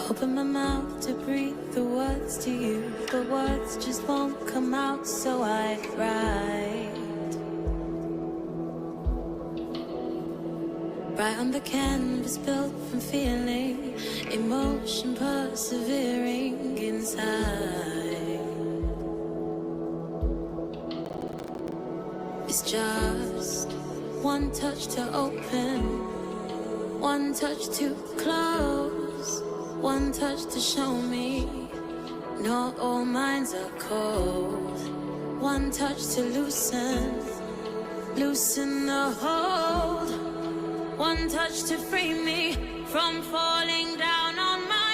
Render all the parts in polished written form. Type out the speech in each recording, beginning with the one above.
Open my mouth to breathe the words to you, but words just won't come out, so I write. Write on the canvas built from feeling, emotion persevering inside. It's just one touch to open, one touch to close, one touch to show me not all minds are cold. One touch to loosen, loosen the hold. One touch to free me from falling down on my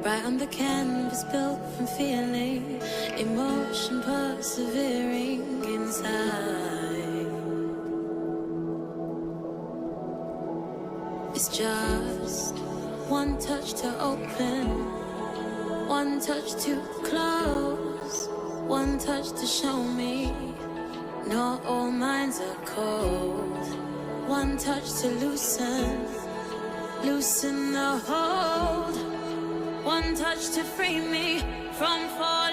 Right on the canvas built from feeling, emotion persevering inside. It's just one touch to open, one touch to close, one touch to show me not all minds are cold. One touch to loosen, loosen the hold. One touch to free me from falling.